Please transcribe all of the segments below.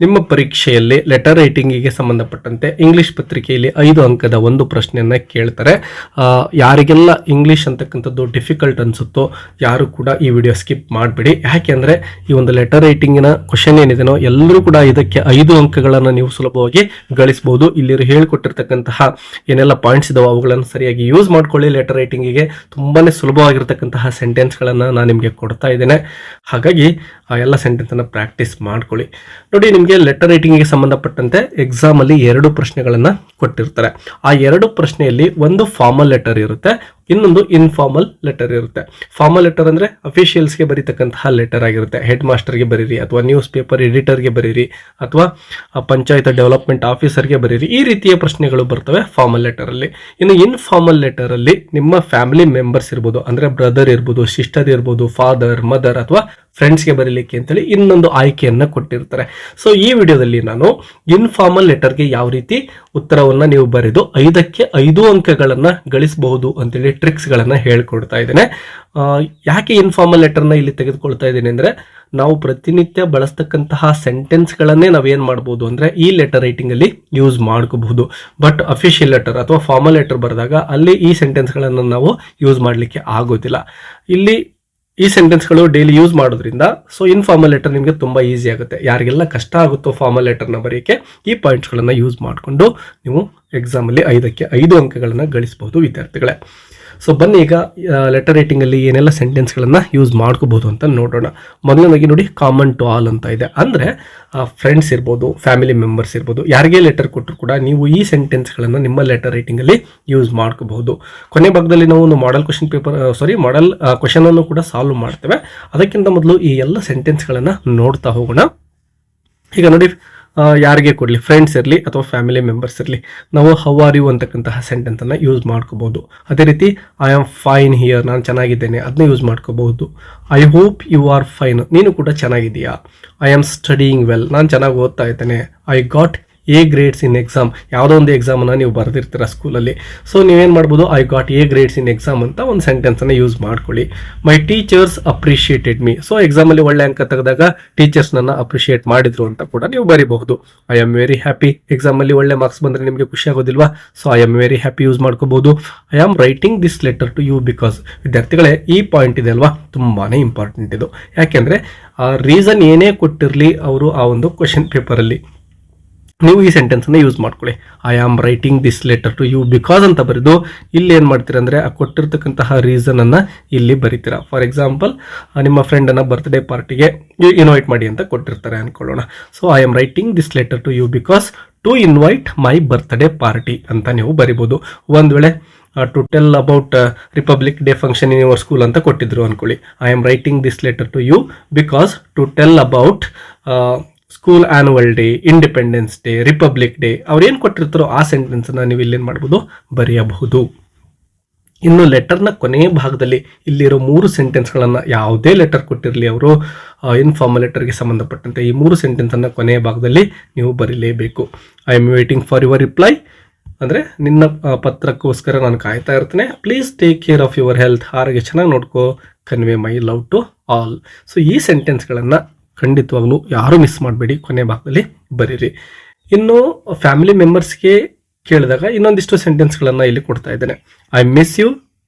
ನಿಮ್ಮ ಪರೀಕ್ಷೆಯಲ್ಲಿ ಲೆಟರ್ ರೈಟಿಂಗಿಗೆ ಸಂಬಂಧಪಟ್ಟಂತೆ ಇಂಗ್ಲಿಷ್ ಪತ್ರಿಕೆಯಲ್ಲಿ 5 ಅಂಕದ ಒಂದು ಪ್ರಶ್ನೆಯನ್ನ ಕೇಳ್ತಾರೆ. ಯಾರಿಗೆಲ್ಲ ಇಂಗ್ಲಿಷ್ ಅಂತಕ್ಕಂಥದ್ದು ಡಿಫಿಕಲ್ಟ್ ಅನ್ಸುತ್ತೋ ಯಾರು ಕೂಡ ಈ ವಿಡಿಯೋ ಸ್ಕಿಪ್ ಮಾಡಬೇಡಿ. ಯಾಕೆಂದ್ರೆ ಈ ಒಂದು ಲೆಟರ್ ರೈಟಿಂಗಿನ ಕ್ವಶನ್ ಏನಿದೆನೋ ಎಲ್ಲರೂ ಕೂಡ ಇದಕ್ಕೆ 5 ಅಂಕಗಳನ್ನು ನೀವು ಸುಲಭವಾಗಿ ಗಳಿಸಬಹುದು. ಇಲ್ಲಿ ಹೇಳಿಕೊಟ್ಟಿರ್ತಕ್ಕಂತಹ ಏನೆಲ್ಲ ಪಾಯಿಂಟ್ಸ್ ಇದಾವೆ ಅವುಗಳನ್ನು ಸರಿಯಾಗಿ ಯೂಸ್ ಮಾಡ್ಕೊಳ್ಳಿ. ಲೆಟರ್ ರೈಟಿಂಗಿಗೆ ತುಂಬಾನೇ ಸುಲಭವಾಗಿರ್ತಕ್ಕಂತಹ ಸೆಂಟೆನ್ಸ್ಗಳನ್ನು ನಾನು ನಿಮಗೆ ಕೊಡ್ತಾ ಇದ್ದೇನೆ. ಹಾಗಾಗಿ ಆ ಎಲ್ಲ ಸೆಂಟೆನ್ಸ್ ಅನ್ನ ಪ್ರಾಕ್ಟೀಸ್ ಮಾಡ್ಕೊಳ್ಳಿ. ನೋಡಿ, ನಿಮಗೆ ಲೆಟರ್ ರೈಟಿಂಗ್ಗೆ ಸಂಬಂಧಪಟ್ಟಂತೆ ಎಕ್ಸಾಮ್ ಅಲ್ಲಿ 2 ಪ್ರಶ್ನೆಗಳನ್ನ ಕೊಟ್ಟಿರ್ತಾರೆ. ಆ 2 ಪ್ರಶ್ನೆಯಲ್ಲಿ ಒಂದು ಫಾರ್ಮಲ್ ಲೆಟರ್ ಇರುತ್ತೆ, ಇನ್ನೊಂದು ಇನ್ಫಾರ್ಮಲ್ ಲೆಟರ್ ಇರುತ್ತೆ. ಫಾರ್ಮಲ್ ಲೆಟರ್ ಅಂದ್ರೆ ಅಫಿಷಿಯಲ್ಸ್ಗೆ ಬರೀತಕ್ಕಂತಹ ಲೆಟರ್ ಆಗಿರುತ್ತೆ. ಹೆಡ್ ಮಾಸ್ಟರ್ಗೆ ಬರೀರಿ, ಅಥವಾ ನ್ಯೂಸ್ ಪೇಪರ್ ಎಡಿಟರ್ಗೆ ಬರೀರಿ, ಅಥವಾ ಪಂಚಾಯತ್ ಡೆವಲಪ್ಮೆಂಟ್ ಆಫೀಸರ್ಗೆ ಬರೀರಿ. ಈ ರೀತಿಯ ಪ್ರಶ್ನೆಗಳು ಬರ್ತವೆ ಫಾರ್ಮಲ್ ಲೆಟರ್ ಅಲ್ಲಿ. ಇನ್ನು ಇನ್ಫಾರ್ಮಲ್ ಲೆಟರ್ ಅಲ್ಲಿ ನಿಮ್ಮ ಫ್ಯಾಮಿಲಿ ಮೆಂಬರ್ಸ್ ಇರ್ಬೋದು, ಅಂದ್ರೆ ಬ್ರದರ್ ಇರ್ಬೋದು, ಸಿಸ್ಟರ್ ಇರ್ಬೋದು, ಫಾದರ್, ಮದರ್ ಅಥವಾ ಫ್ರೆಂಡ್ಸ್ಗೆ ಬರೀಲಿಕ್ಕೆ ಅಂತೇಳಿ ಇನ್ನೊಂದು ಆಯ್ಕೆಯನ್ನ ಕೊಟ್ಟಿರ್ತಾರೆ. ಸೊ ಈ ವಿಡಿಯೋದಲ್ಲಿ ನಾನು ಇನ್ಫಾರ್ಮಲ್ ಲೆಟರ್ಗೆ ಯಾವ ರೀತಿ ಉತ್ತರವನ್ನ ನೀವು ಬರೆದು 5ಕ್ಕೆ 5 ಅಂಕಗಳನ್ನ ಗಳಿಸಬಹುದು ಅಂತೇಳಿ ಟ್ರಿಕ್ಸ್ ಗಳನ್ನ ಹೇಳ್ಕೊಡ್ತಾ ಇದ್ದೇನೆ. ಯಾಕೆ ಇನ್ಫಾರ್ಮಲ್ ಲೆಟರ್ನ ಇಲ್ಲಿ ತೆಗೆದುಕೊಳ್ತಾ ಇದ್ದೇನೆ ಅಂದ್ರೆ, ನಾವು ಪ್ರತಿನಿತ್ಯ ಬಳಸ್ತಕ್ಕಂತಹ ಸೆಂಟೆನ್ಸ್ ಗಳನ್ನೇ ನಾವೇನ್ ಮಾಡಬಹುದು ಅಂದ್ರೆ ಈ ಲೆಟರ್ ರೈಟಿಂಗ್ ಅಲ್ಲಿ ಯೂಸ್ ಮಾಡ್ಕೋಬಹುದು. ಬಟ್ ಅಫಿಷಿಯಲ್ ಲೆಟರ್ ಅಥವಾ ಫಾರ್ಮಲ್ ಲೆಟರ್ ಬರೆದಾಗ ಅಲ್ಲಿ ಈ ಸೆಂಟೆನ್ಸ್ ಗಳನ್ನ ನಾವು ಯೂಸ್ ಮಾಡ್ಲಿಕ್ಕೆ ಆಗೋದಿಲ್ಲ. ಇಲ್ಲಿ ಈ ಸೆಂಟೆನ್ಸ್ಗಳು ಡೈಲಿ ಯೂಸ್ ಮಾಡೋದ್ರಿಂದ ಸೊ ಇನ್ಫಾರ್ಮಲ್ ಲೆಟರ್ ನಿಮಗೆ ತುಂಬಾ ಈಸಿ ಆಗುತ್ತೆ. ಯಾರಿಗೆಲ್ಲ ಕಷ್ಟ ಆಗುತ್ತೋ ಫಾರ್ಮಲ್ ಲೆಟರ್ನ ಬರೆಯಕ್ಕೆ ಈ ಪಾಯಿಂಟ್ಸ್ಗಳನ್ನು ಯೂಸ್ ಮಾಡಿಕೊಂಡು ನೀವು ಎಕ್ಸಾಮಲ್ಲಿ 5ಕ್ಕೆ 5 ಅಂಕಗಳನ್ನು ಗಳಿಸಬಹುದು ವಿದ್ಯಾರ್ಥಿಗಳೇ. ಸೊ ಬನ್ನಿ ಈಗ ಲೆಟರ್ ರೈಟಿಂಗ್ ಅಲ್ಲಿ ಏನೆಲ್ಲ ಸೆಂಟೆನ್ಸ್ಗಳನ್ನು ಯೂಸ್ ಮಾಡ್ಕೋಬಹುದು ಅಂತ ನೋಡೋಣ. ಮೊದಲನೇದಾಗಿ ನೋಡಿ, ಕಾಮನ್ ಟು ಆಲ್ ಅಂತ ಇದೆ. ಅಂದ್ರೆ ಫ್ರೆಂಡ್ಸ್ ಇರ್ಬೋದು, ಫ್ಯಾಮಿಲಿ ಮೆಂಬರ್ಸ್ ಇರ್ಬೋದು, ಯಾರಿಗೆ ಲೆಟರ್ ಕೊಟ್ಟರು ಕೂಡ ನೀವು ಈ ಸೆಂಟೆನ್ಸ್ಗಳನ್ನು ನಿಮ್ಮ ಲೆಟರ್ ರೈಟಿಂಗ್ ಅಲ್ಲಿ ಯೂಸ್ ಮಾಡ್ಕೋಬಹುದು. ಕೊನೆ ಭಾಗದಲ್ಲಿ ನಾವು ಒಂದು ಮಾಡೆಲ್ ಕ್ವಶನ್ ಅನ್ನು ಕೂಡ ಸಾಲ್ವ್ ಮಾಡ್ತೇವೆ. ಅದಕ್ಕಿಂತ ಮೊದಲು ಈ ಎಲ್ಲ ಸೆಂಟೆನ್ಸ್ಗಳನ್ನು ನೋಡ್ತಾ ಹೋಗೋಣ. ಈಗ ನೋಡಿ, ಯಾರಿಗೆ ಕೊಡಲಿ, ಫ್ರೆಂಡ್ಸ್ ಇರಲಿ ಅಥವಾ ಫ್ಯಾಮಿಲಿ ಮೆಂಬರ್ಸ್ ಇರಲಿ, ನಾವು ಹೌ ಆರ್ ಯು ಅಂತಕ್ಕಂತಹ ಸೆಂಟೆನ್ಸ್ ಅನ್ನ ಯೂಸ್ ಮಾಡ್ಕೋಬಹುದು. ಅದೇ ರೀತಿ ಐ ಆಮ್ ಫೈನ್ ಹಿಯರ್, ನಾನು ಚೆನ್ನಾಗಿದ್ದೇನೆ, ಅದನ್ನ ಯೂಸ್ ಮಾಡ್ಕೋಬಹುದು. I hope you are fine, ನೀನು ಕೂಡ ಚೆನ್ನಾಗಿದೆಯಾ. ಐ ಆಮ್ ಸ್ಟಡಿಯಿಂಗ್ ವೆಲ್, ನಾನು ಚೆನ್ನಾಗಿ ಓದ್ತಾ ಇದ್ದೇನೆ. I got A grades in exam, ಯಾವುದೋ ಒಂದು ಎಕ್ಸಾಮನ್ನು ನೀವು ಬರೆದಿರ್ತೀರ ಸ್ಕೂಲಲ್ಲಿ. ಸೊ ನೀವೇನು ಮಾಡ್ಬೋದು, I got A grades in exam ಅಂತ ಒಂದು ಸೆಂಟೆನ್ಸನ್ನು ಯೂಸ್ ಮಾಡ್ಕೊಳ್ಳಿ. My teachers appreciated me, so ಎಕ್ಸಾಮಲ್ಲಿ ಒಳ್ಳೆ ಅಂಕ ತೆಗೆದಾಗ ಟೀಚರ್ಸ್ ನನ್ನ ಅಪ್ರಿಷಿಯೇಟ್ ಮಾಡಿದ್ರು ಅಂತ ಕೂಡ ನೀವು ಬರೀಬಹುದು. ಐ ಆಮ್ ವೆರಿ ಹ್ಯಾಪಿ, ಎಕ್ಸಾಮಲ್ಲಿ ಒಳ್ಳೆ ಮಾರ್ಕ್ಸ್ ಬಂದರೆ ನಿಮಗೆ ಖುಷಿ ಆಗೋದಿಲ್ವಾ, so I am very happy use ಮಾಡ್ಕೋಬಹುದು. I am writing this letter to you because, ವಿದ್ಯಾರ್ಥಿಗಳೇ ಈ ಪಾಯಿಂಟ್ ಇದೆ ಅಲ್ವಾ, ತುಂಬಾನೇ ಇಂಪಾರ್ಟೆಂಟ್ ಇದು. ಯಾಕೆಂದ್ರೆ ಆ ರೀಸನ್ ಏನೇ ಕೊಟ್ಟಿರಲಿ ಅವರು ಆ ಒಂದು ಕ್ವೆಶ್ಚನ್ ಪೇಪರಲ್ಲಿ, ನೀವು ಈ ಸೆಂಟೆನ್ಸ್ ಅನ್ನ ಯೂಸ್ ಮಾಡ್ಕೊಳ್ಳಿ. I am writing this letter to you because ಅಂತ ಬರೆದು ಇಲ್ಲಿ ಏನ್ ಮಾಡ್ತೀರಾ ಅಂದ್ರೆ ಆ ಕೊಟ್ಟಿರ್ತಕ್ಕಂತಹ ರೀಸನ್ ಅನ್ನ ಇಲ್ಲಿ ಬರೀತೀರಾ. ಫಾರ್ ಎಕ್ಸಾಂಪಲ್, ನಿಮ್ಮ ಫ್ರೆಂಡ್ ಅನ್ನ ಬರ್ತ್ಡೇ ಪಾರ್ಟಿಗೆ ಇನ್ವೈಟ್ ಮಾಡಿ ಅಂತ ಕೊಟ್ಟಿರ್ತಾರೆ ಅನ್ಕೊಳ್ಳೋಣ. So I am writing this letter to you because to invite my birthday party ಅಂತ ನೀವು ಬರಿಬಹುದು. ಒಂದ್ ವೇಳೆ to tell about republic day function in your school ಅಂತ ಕೊಟ್ಟಿದ್ರು ಅನ್ಕೊಳ್ಳಿ. I am writing this letter to you because to tell about school annual day, independence day, republic day, ಅವ್ರು ಏನು ಕೊಟ್ಟಿರ್ತಾರೋ ಆ ಸೆಂಟೆನ್ಸ್ ಅನ್ನ ನೀವು ಇಲ್ಲೇನು ಮಾಡಬಹುದು, ಬರೆಯಬಹುದು. ಇನ್ನು ಲೆಟರ್ನ ಕೊನೆಯ ಭಾಗದಲ್ಲಿ ಇಲ್ಲಿರೋ 3 ಸೆಂಟೆನ್ಸ್ಗಳನ್ನು, ಯಾವುದೇ ಲೆಟರ್ ಕೊಟ್ಟಿರಲಿ ಅವರು ಇನ್ಫಾರ್ಮಲ್ ಲೆಟರ್ಗೆ ಸಂಬಂಧಪಟ್ಟಂತೆ ಈ 3 ಸೆಂಟೆನ್ಸ್ ಅನ್ನ ಕೊನೆಯ ಭಾಗದಲ್ಲಿ ನೀವು ಬರೀಲೇಬೇಕು. I am waiting for your reply, ಅಂದ್ರೆ ನಿನ್ನ ಪತ್ರಕ್ಕೋಸ್ಕರ ನಾನು ಕಾಯ್ತಾ ಇರ್ತೇನೆ. Please take care of your health, ಆರೋಗ್ಯ ಚೆನ್ನಾಗಿ ನೋಡ್ಕೋ. Convey my love to all. So ಈ ಸೆಂಟೆನ್ಸ್ಗಳನ್ನು ಖಂಡಿತವಾಗ್ಲೂ ಯಾರು ಮಿಸ್ ಮಾಡಬೇಡಿ, ಕೊನೆ ಭಾಗದಲ್ಲಿ ಬರೀರಿ. ಇನ್ನು ಫ್ಯಾಮಿಲಿ ಮೆಂಬರ್ಸ್ಗೆ ಕೇಳಿದಾಗ ಇನ್ನೊಂದಿಷ್ಟು ಸೆಂಟೆನ್ಸ್ಗಳನ್ನು ಇಲ್ಲಿ ಕೊಡ್ತಾ ಇದ್ದೇನೆ. I miss you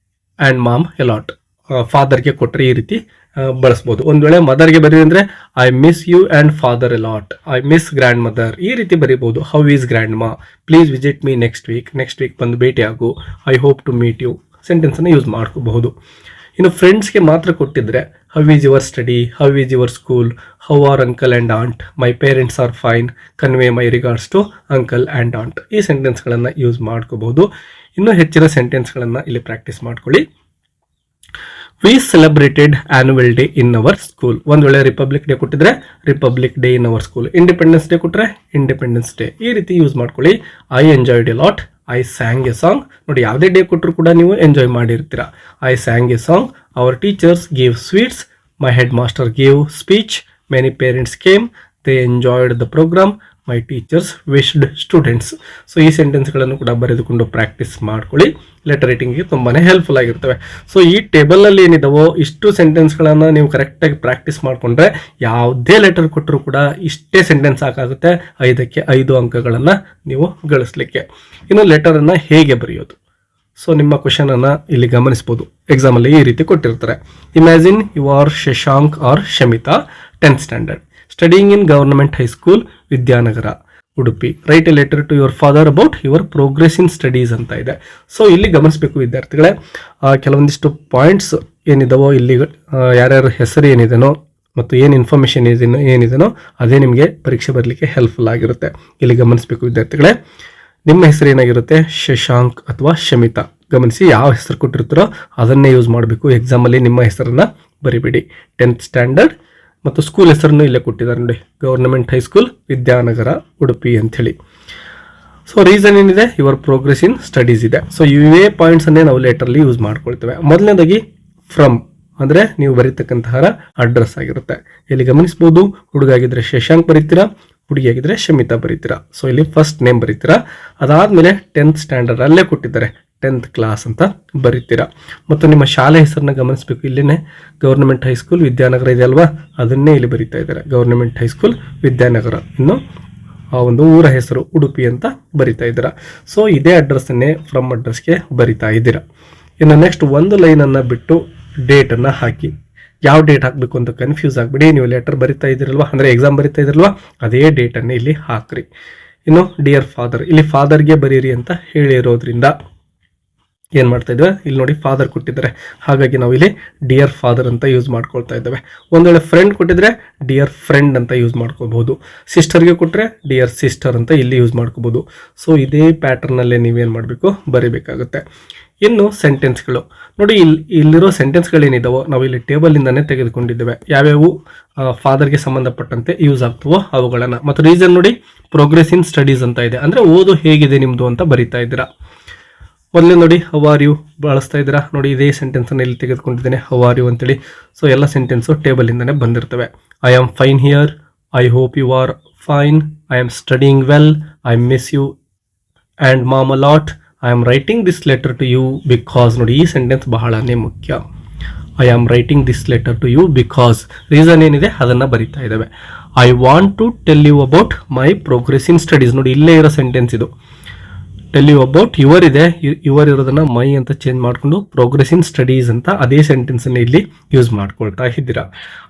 and mom a lot, ಫಾದರ್ಗೆ ಕೊಟ್ಟರೆ ಈ ರೀತಿ ಬಳಸ್ಬೋದು. ಒಂದು ವೇಳೆ ಮದರ್ಗೆ ಬರೀ ಅಂದರೆ I miss you and father a lot, I miss grandmother, ಈ ರೀತಿ ಬರೀಬಹುದು. How is grandma, please visit me next week ಬಂದು ಭೇಟಿ ಆಗು. I hope to meet you ಸೆಂಟೆನ್ಸನ್ನು ಯೂಸ್ ಮಾಡ್ಕೋಬಹುದು. ಇನ್ನು ಫ್ರೆಂಡ್ಸ್ಗೆ ಮಾತ್ರ ಕೊಟ್ಟಿದ್ರೆ how is your study, how is your school, how are uncle and ant, my parents are fine, convey my regards to uncle and aunt, ಈ ಸೆಂಟೆನ್ಸ್ಗಳನ್ನು ಯೂಸ್ ಮಾಡ್ಕೋಬಹುದು. ಇನ್ನೂ ಹೆಚ್ಚಿನ ಸೆಂಟೆನ್ಸ್ಗಳನ್ನು ಇಲ್ಲಿ ಪ್ರಾಕ್ಟೀಸ್ ಮಾಡ್ಕೊಳ್ಳಿ. We celebrated annual day in our school, ಒಂದು ವೇಳೆ republic day ಕೊಟ್ಟಿದ್ರೆ republic day in our school, independence day ಕೊಟ್ಟರೆ ಇಂಡಿಪೆಂಡೆನ್ಸ್ ಡೇ, ಈ ರೀತಿ ಯೂಸ್ ಮಾಡ್ಕೊಳ್ಳಿ. I enjoyed a lot, I sang a song, ನೋಡಿ ಯಾವುದೇ ಡೇ ಕೊಟ್ಟರು ಕೂಡ ನೀವು ಎಂಜಾಯ್ ಮಾಡಿರ್ತೀರಾ. I sang a song, our teachers gave sweets, my headmaster gave speech, many parents came, they enjoyed the program, my teachers wished students. So ಈ ಸೆಂಟೆನ್ಸ್ಗಳನ್ನು ಕೂಡ ಬರೆದುಕೊಂಡು practice ಮಾಡ್ಕೊಳ್ಳಿ. Letter ರೈಟಿಂಗಿಗೆ ತುಂಬಾ ಹೆಲ್ಪ್ಫುಲ್ ಆಗಿರ್ತವೆ. ಸೊ ಈ ಟೇಬಲಲ್ಲಿ ಏನಿದಾವೋ ಇಷ್ಟು ಸೆಂಟೆನ್ಸ್ಗಳನ್ನು ನೀವು ಕರೆಕ್ಟಾಗಿ ಪ್ರಾಕ್ಟೀಸ್ ಮಾಡಿಕೊಂಡ್ರೆ ಯಾವುದೇ ಲೆಟರ್ ಕೊಟ್ಟರು ಕೂಡ ಇಷ್ಟೇ ಸೆಂಟೆನ್ಸ್ ಸಾಕಾಗುತ್ತೆ 5ಕ್ಕೆ 5 ಅಂಕಗಳನ್ನು ನೀವು ಗಳಿಸ್ಲಿಕ್ಕೆ. ಇನ್ನು ಲೆಟರನ್ನು ಹೇಗೆ ಬರೆಯೋದು? ಸೊ ನಿಮ್ಮ ಕ್ವಶನ್ ಅನ್ನು ಇಲ್ಲಿ ಗಮನಿಸಬಹುದು. ಎಕ್ಸಾಮಲ್ಲಿ ಈ ರೀತಿ ಕೊಟ್ಟಿರ್ತಾರೆ. Imagine you are Shashank or Shamita, 10th standard, studying in government high school Vidyanagar, Udupi. Write a letter to your father about your progress in studies ಅಂತ ಇದೆ. ಸೊ ಇಲ್ಲಿ ಗಮನಿಸಬೇಕು ವಿದ್ಯಾರ್ಥಿಗಳೇ, ಕೆಲವೊಂದಿಷ್ಟು ಪಾಯಿಂಟ್ಸ್ ಏನಿದಾವೋ ಇಲ್ಲಿ ಯಾರ್ಯಾರ ಹೆಸರು ಏನಿದೆನೋ ಮತ್ತು ಏನು ಇನ್ಫಾರ್ಮೇಷನ್ ಏನಿದೆನೋ ಅದೇ ನಿಮಗೆ ಪರೀಕ್ಷೆ ಬರಲಿಕ್ಕೆ ಹೆಲ್ಪ್ಫುಲ್ ಆಗಿರುತ್ತೆ. ಇಲ್ಲಿ ಗಮನಿಸಬೇಕು ವಿದ್ಯಾರ್ಥಿಗಳೇ, ನಿಮ್ಮ ಹೆಸರು ಏನಾಗಿರುತ್ತೆ? ಶಶಾಂಕ್ ಅಥವಾ ಶಮಿತಾ. ಗಮನಿಸಿ, ಯಾವ ಹೆಸರು ಕೊಟ್ಟಿರ್ತಾರೋ ಅದನ್ನೇ ಯೂಸ್ ಮಾಡಬೇಕು. ಎಕ್ಸಾಮಲ್ಲಿ ನಿಮ್ಮ ಹೆಸರನ್ನು ಬರಿಬೇಡಿ. 10th ಸ್ಟ್ಯಾಂಡರ್ಡ್ ಮತ್ತು ಸ್ಕೂಲ್ ಹೆಸರನ್ನು ಇಲ್ಲೇ ಕೊಟ್ಟಿದ್ದಾರೆ ನೋಡಿ, ಗವರ್ನಮೆಂಟ್ ಹೈಸ್ಕೂಲ್ ವಿದ್ಯಾನಗರ, ಉಡುಪಿ ಅಂಥೇಳಿ. ಸೊ ರೀಸನ್ ಏನಿದೆ? ಯುವರ್ ಪ್ರೋಗ್ರೆಸ್ ಇನ್ ಸ್ಟಡೀಸ್ ಇದೆ. ಸೊ ಇವೇ ಪಾಯಿಂಟ್ಸನ್ನೇ ನಾವು ಲೆಟರ್ಲಿ ಯೂಸ್ ಮಾಡ್ಕೊಳ್ತೇವೆ. ಮೊದಲನೇದಾಗಿ ಫ್ರಮ್ ಅಂದರೆ ನೀವು ಬರೀತಕ್ಕಂತಹ ಅಡ್ರೆಸ್ ಆಗಿರುತ್ತೆ. ಇಲ್ಲಿ ಗಮನಿಸ್ಬೋದು, ಹುಡುಗ ಆಗಿದ್ರೆ ಶಶಾಂಕ್ ಬರೀತೀರಾ, ಹುಡುಗಿ ಆಗಿದ್ರೆ ಶಮಿತಾ ಬರೀತೀರಾ. ಸೊ ಇಲ್ಲಿ ಫಸ್ಟ್ ನೇಮ್ ಬರೀತೀರಾ. ಅದಾದಮೇಲೆ 10th ಸ್ಟ್ಯಾಂಡರ್ಡ್ ಅಲ್ಲೇ ಕೊಟ್ಟಿದ್ದಾರೆ, 10th ಕ್ಲಾಸ್ ಅಂತ ಬರೀತೀರಾ. ಮತ್ತು ನಿಮ್ಮ ಶಾಲೆ ಹೆಸರನ್ನ ಗಮನಿಸಬೇಕು. ಇಲ್ಲಿನೇ ಗವರ್ನಮೆಂಟ್ ಹೈಸ್ಕೂಲ್ ವಿದ್ಯಾನಗರ ಇದೆ ಅಲ್ವಾ, ಅದನ್ನೇ ಇಲ್ಲಿ ಬರೀತಾ ಇದ್ದಾರೆ, ಗವರ್ನಮೆಂಟ್ ಹೈಸ್ಕೂಲ್ ವಿದ್ಯಾನಗರ. ಇನ್ನು ಆ ಒಂದು ಊರ ಹೆಸರು ಉಡುಪಿ ಅಂತ ಬರಿತಾ ಇದ್ದೀರಾ. ಸೊ ಇದೇ ಅಡ್ರೆಸ್ಸನ್ನೇ ಫ್ರಮ್ ಅಡ್ರೆಸ್ಗೆ ಬರಿತಾ ಇದ್ದೀರಾ. ಇನ್ನು ನೆಕ್ಸ್ಟ್ ಒಂದು ಲೈನನ್ನು ಬಿಟ್ಟು ಡೇಟನ್ನು ಹಾಕಿ. ಯಾವ ಡೇಟ್ ಹಾಕಬೇಕು ಅಂತ ಕನ್ಫ್ಯೂಸ್ ಆಗಿಬಿಡಿ. ನೀವು ಲೆಟರ್ ಬರಿತಾ ಇದ್ದೀರಲ್ವ, ಅಂದರೆ ಎಕ್ಸಾಮ್ ಬರಿತಾ ಇದ್ದೀರಲ್ವ, ಅದೇ ಡೇಟನ್ನು ಇಲ್ಲಿ ಹಾಕ್ರಿ. ಇನ್ನು ಡಿಯರ್ ಫಾದರ್, ಇಲ್ಲಿ ಫಾದರ್ಗೆ ಬರೀರಿ ಅಂತ ಹೇಳಿರೋದ್ರಿಂದ ಏನು ಮಾಡ್ತಾ ಇದ್ದೇವೆ? ಇಲ್ಲಿ ನೋಡಿ ಫಾದರ್ ಕೊಟ್ಟಿದ್ದಾರೆ, ಹಾಗಾಗಿ ನಾವು ಇಲ್ಲಿ ಡಿಯರ್ ಫಾದರ್ ಅಂತ ಯೂಸ್ ಮಾಡ್ಕೊಳ್ತಾ ಇದ್ದೇವೆ. ಒಂದು ವೇಳೆ ಫ್ರೆಂಡ್ ಕೊಟ್ಟಿದ್ರೆ ಡಿಯರ್ ಫ್ರೆಂಡ್ ಅಂತ ಯೂಸ್ ಮಾಡ್ಕೋಬಹುದು. ಸಿಸ್ಟರ್ಗೆ ಕೊಟ್ಟರೆ ಡಿಯರ್ ಸಿಸ್ಟರ್ ಅಂತ ಇಲ್ಲಿ ಯೂಸ್ ಮಾಡ್ಕೋಬಹುದು. ಸೊ ಇದೇ ಪ್ಯಾಟರ್ನಲ್ಲೇ ನೀವೇನು ಮಾಡಬೇಕು? ಬರೀಬೇಕಾಗುತ್ತೆ. ಇನ್ನು ಸೆಂಟೆನ್ಸ್ಗಳು ನೋಡಿ, ಇಲ್ಲಿರೋ ಸೆಂಟೆನ್ಸ್ಗಳೇನಿದಾವೋ ನಾವು ಇಲ್ಲಿ ಟೇಬಲಿಂದಾನೇ ತೆಗೆದುಕೊಂಡಿದ್ದೇವೆ. ಯಾವ್ಯಾವು ಫಾದರ್ಗೆ ಸಂಬಂಧಪಟ್ಟಂತೆ ಯೂಸ್ ಆಗ್ತವೋ ಅವುಗಳನ್ನು. ಮತ್ತು ರೀಸನ್ ನೋಡಿ, ಪ್ರೋಗ್ರೆಸ್ ಇನ್ ಸ್ಟಡೀಸ್ ಅಂತ ಇದೆ, ಅಂದರೆ ಓದು ಹೇಗಿದೆ ನಿಮ್ಮದು ಅಂತ ಬರಿತಾ ಇದ್ದೀರಾ. ಮೊದಲೇ ನೋಡಿ ಹೌ ಆರ್ ಯು ಬಳಸ್ತಾ ಇದ್ದೀರಾ ನೋಡಿ, ಇದೇ ಸೆಂಟೆನ್ಸನ್ನು ಇಲ್ಲಿ ತೆಗೆದುಕೊಂಡಿದ್ದೇನೆ, ಹೌ ಆರ್ ಯು ಅಂತೇಳಿ. ಸೊ ಎಲ್ಲ ಸೆಂಟೆನ್ಸು ಟೇಬಲಿಂದಾನೇ ಬಂದಿರ್ತವೆ. I am fine here, I hope you are fine, I am studying well, I miss you and mom a lot, I am writing this letter to you because. ನೋಡಿ ಈ sentence ಬಹಳನೇ ಮುಖ್ಯ. I am writing this letter to you because reason ಏನಿದೆ ಅದನ್ನು ಬರಿತಾ ಇದ್ದಾವೆ. I want to tell you about my progress in studies. ನೋಡಿ ಇಲ್ಲೇ ಇರೋ ಸೆಂಟೆನ್ಸ್ ಇದು. ಟೆಲ್ ಯು ಅಬೌಟ್ ಯುವರ್ ಇದೆ, ಯುವರ್ ಇರೋದನ್ನ ಮೈ ಅಂತ ಚೇಂಜ್ ಮಾಡಿಕೊಂಡು ಪ್ರೋಗ್ರೆಸ್ ಇನ್ ಸ್ಟಡೀಸ್ ಅಂತ ಅದೇ ಸೆಂಟೆನ್ಸನ್ನು ಇಲ್ಲಿ ಯೂಸ್ ಮಾಡ್ಕೊಳ್ತಾ ಇದ್ದೀರಾ.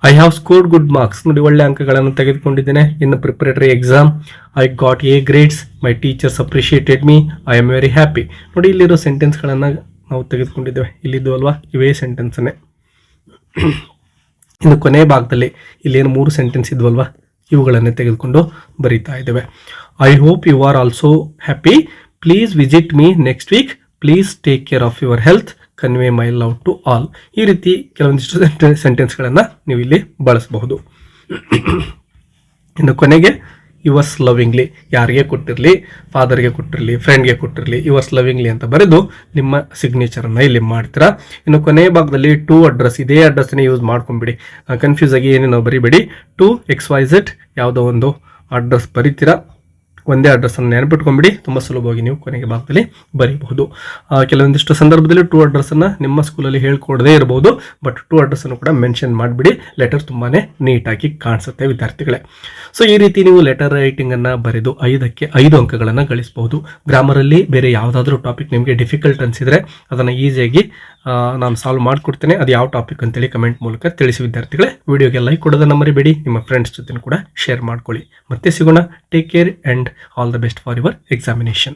I have scored good marks. ನೋಡಿ ಒಳ್ಳೆ ಅಂಕಗಳನ್ನು ತೆಗೆದುಕೊಂಡಿದ್ದೇನೆ ಇನ್ನು preparatory exam. I got A grades, my teachers appreciated me, I am very happy. ನೋಡಿ ಇಲ್ಲಿರೋ ಸೆಂಟೆನ್ಸ್ಗಳನ್ನು ನಾವು ತೆಗೆದುಕೊಂಡಿದ್ದೇವೆ, ಇಲ್ಲಿದ್ದು ಅಲ್ವಾ, ಇವೇ ಸೆಂಟೆನ್ಸನ್ನೇ. ಇನ್ನು ಕೊನೆಯ ಭಾಗದಲ್ಲಿ ಇಲ್ಲೇನು 3 ಸೆಂಟೆನ್ಸ್ ಇದ್ವಲ್ವಾ, ಇವುಗಳನ್ನೇ ತೆಗೆದುಕೊಂಡು ಬರೀತಾ ಇದ್ದೇವೆ. I hope you are also happy, please visit me next week, please take care of your health, convey my love to all. ಈ ರೀತಿ ಕೆಲವೊಂದಿಷ್ಟು ಸೆಂಟೆನ್ಸ್ಗಳನ್ನು ನೀವು ಇಲ್ಲಿ ಬಳಸಬಹುದು. ಇನ್ನು ಕೊನೆಗೆ ಯುವರ್ಸ್ ಲವಿಂಗ್ಲಿ, ಯಾರಿಗೆ ಕೊಟ್ಟಿರಲಿ, ಫಾದರ್ಗೆ ಕೊಟ್ಟಿರಲಿ, ಫ್ರೆಂಡ್ಗೆ ಕೊಟ್ಟಿರಲಿ, ಯುವರ್ಸ್ ಲವಿಂಗ್ಲಿ ಅಂತ ಬರೆದು ನಿಮ್ಮ ಸಿಗ್ನೇಚರನ್ನು ಇಲ್ಲಿ ಮಾಡ್ತೀರಾ. ಇನ್ನು ಕೊನೆಯ ಭಾಗದಲ್ಲಿ ಟು ಅಡ್ರೆಸ್, ಇದೇ ಅಡ್ರೆಸ್ಸನ್ನೇ ಯೂಸ್ ಮಾಡ್ಕೊಂಬಿಡಿ, ಕನ್ಫ್ಯೂಸ್ ಆಗಿ ಏನೇನೋ ಬರಿಬೇಡಿ. ಟು XYZ ಯಾವುದೋ ಒಂದು ಅಡ್ರೆಸ್ ಬರಿತೀರಾ, ಒಂದೇ ಅಡ್ರೆಸ್ಸನ್ನು ನೆನಪಿಟ್ಕೊಂಡ್ಬಿಡಿ, ತುಂಬ ಸುಲಭವಾಗಿ ನೀವು ಕೊನೆಗೆ ಭಾಗದಲ್ಲಿ ಬರೀಬಹುದು. ಕೆಲವೊಂದಿಷ್ಟು ಸಂದರ್ಭದಲ್ಲಿ ಟು ಅಡ್ರೆಸ್ಸನ್ನು ನಿಮ್ಮ ಸ್ಕೂಲಲ್ಲಿ ಹೇಳ್ಕೊಡದೇ ಇರಬಹುದು, ಬಟ್ ಟು ಅಡ್ರೆಸ್ಸನ್ನು ಕೂಡ ಮೆನ್ಷನ್ ಮಾಡಿಬಿಡಿ, ಲೆಟರ್ ತುಂಬಾ ನೀಟಾಗಿ ಕಾಣಿಸುತ್ತೆ ವಿದ್ಯಾರ್ಥಿಗಳೇ. ಸೊ ಈ ರೀತಿ ನೀವು ಲೆಟರ್ ರೈಟಿಂಗನ್ನು ಬರೆದು 5ಕ್ಕೆ 5 ಅಂಕಗಳನ್ನು ಗಳಿಸಬಹುದು. ಗ್ರಾಮರಲ್ಲಿ ಬೇರೆ ಯಾವುದಾದ್ರೂ ಟಾಪಿಕ್ ನಿಮಗೆ ಡಿಫಿಕಲ್ಟ್ ಅನಿಸಿದರೆ ಅದನ್ನು ಈಸಿಯಾಗಿ ನಾನು ಸಾಲ್ವ್ ಮಾಡಿಕೊಡ್ತೇನೆ. ಅದು ಯಾವ ಟಾಪಿಕ್ ಅಂತೇಳಿ ಕಮೆಂಟ್ ಮೂಲಕ ತಿಳಿಸಿ ವಿದ್ಯಾರ್ಥಿಗಳೇ. ವಿಡಿಯೋಗೆ ಲೈಕ್ ಕೊಡೋದನ್ನು ಮರಿಬೇಡಿ, ನಿಮ್ಮ ಫ್ರೆಂಡ್ಸ್ ಜೊತೆ ಕೂಡ ಶೇರ್ ಮಾಡ್ಕೊಳ್ಳಿ. ಮತ್ತೆ ಸಿಗೋಣ. Take care and all the best for your examination.